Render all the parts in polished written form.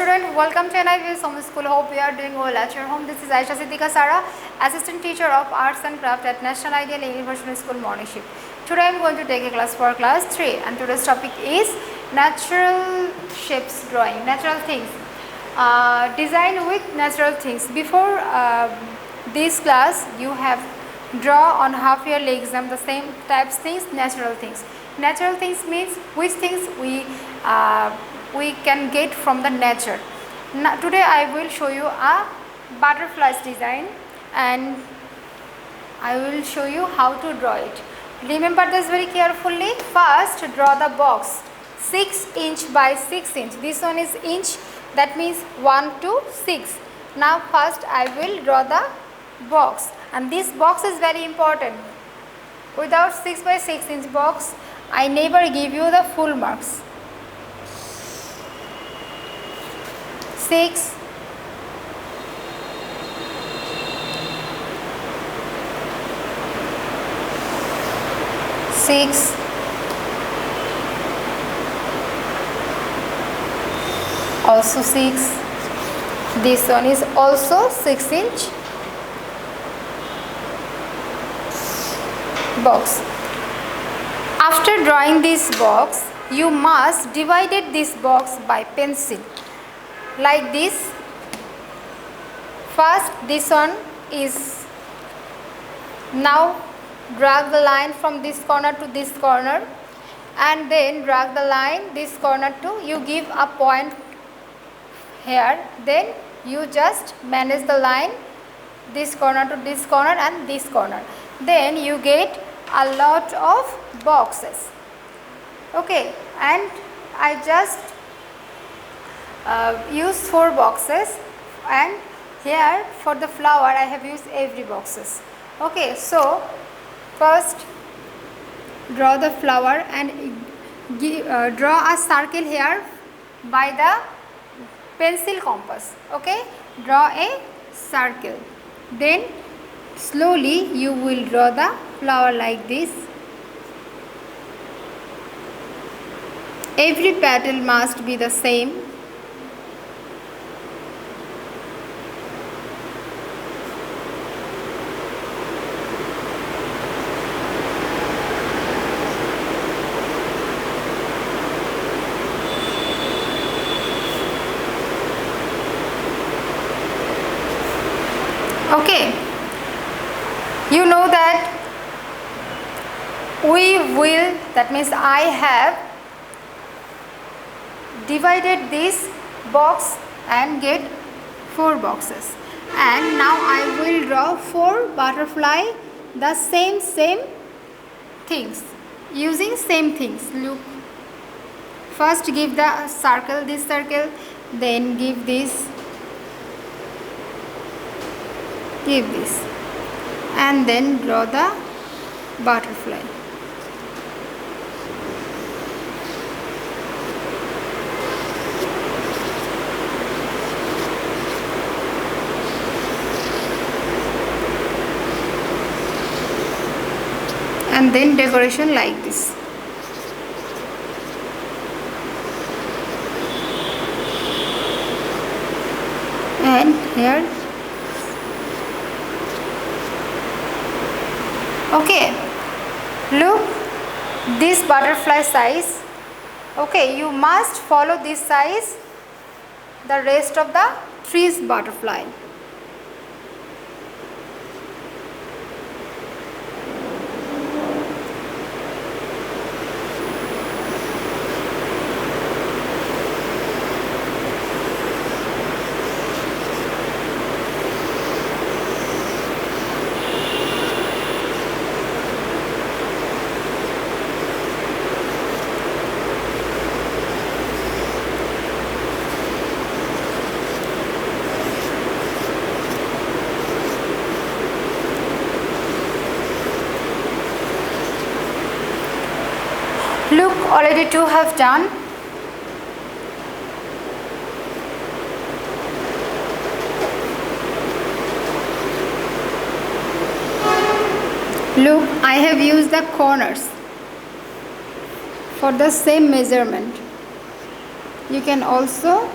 student, welcome to NIVS Home School. Hope you are doing well at your home. This is Ayesha Siddiqua, Assistant Teacher of Arts and Craft at National Ideal University School, Morning Shift. Today I am going to take a class for class 3 and today's topic is natural shapes drawing, natural things. Design with natural things. Before this class, you have draw on half yearly exam the same types things, natural things. Natural things means which things we can get from the nature. Now, today I will show you a butterfly's design and I will show you how to draw it. Remember this very carefully. First, draw the box 6 inch by 6 inch. This one is inch, that means 1 to 6. Now first I will draw the box, and this box is very important. Without 6 by 6 inch box, I never give you the full marks. 6, 6, also 6. This one is also 6 inch box. After drawing this box, you must divide this box by pencil like this. First, this one is, now drag the line from this corner to this corner and then drag the line this corner to, you give a point here, then you just manage the line this corner to this corner and this corner, then you get a lot of boxes. Okay, and I just use 4 boxes, and here for the flower I have used every boxes. Okay, so first draw the flower and draw a circle here by the pencil compass. Okay, draw a circle, then slowly you will draw the flower like this. Every petal must be the same. Okay, you know that that means I have divided this box and get 4 boxes, and now I will draw 4 butterfly, the same things, using same things. Look, first give the circle, this circle, then give this, give this, and then draw the butterfly. And then decoration like this. And here. Okay, look, this butterfly size. Okay, you must follow this size the rest of the tree's butterfly. Look, already 2 have done. Look, I have used the corners for the same measurement. You can also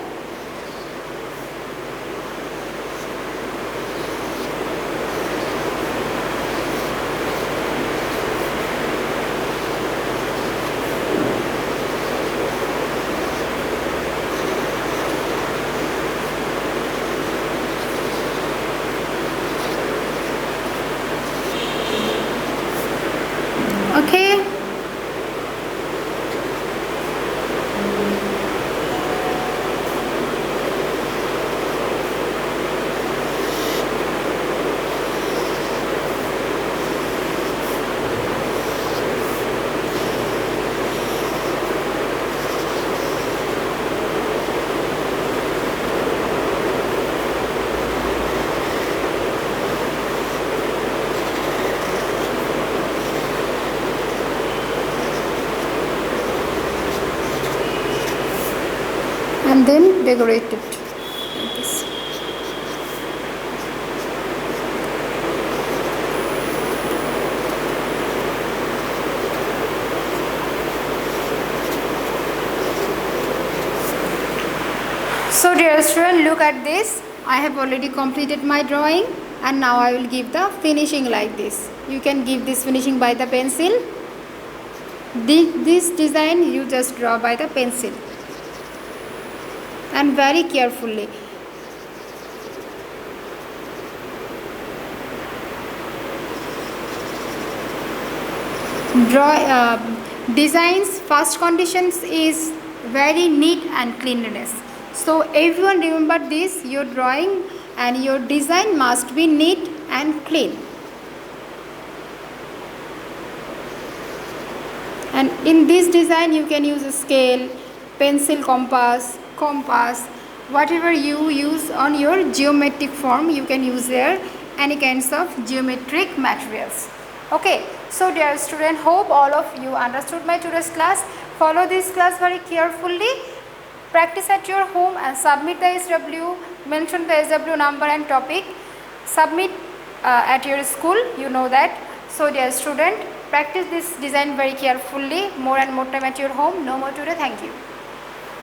and then decorate it like this. So dear student, look at this. I have already completed my drawing and now I will give the finishing like this. You can give this finishing by the pencil. This design you just draw by the pencil and very carefully. Designs first conditions is very neat and cleanliness. So everyone remember this, your drawing and your design must be neat and clean. And in this design you can use a scale, pencil, compass, whatever you use on your geometric form you can use there, any kinds of geometric materials. Okay, so dear student, hope all of you understood my today's class. Follow this class very carefully. Practice at your home and submit the SW, mention the SW number and topic. Submit at your school, you know that. So dear student, practice this design very carefully. More and more time at your home. No more today. Thank you.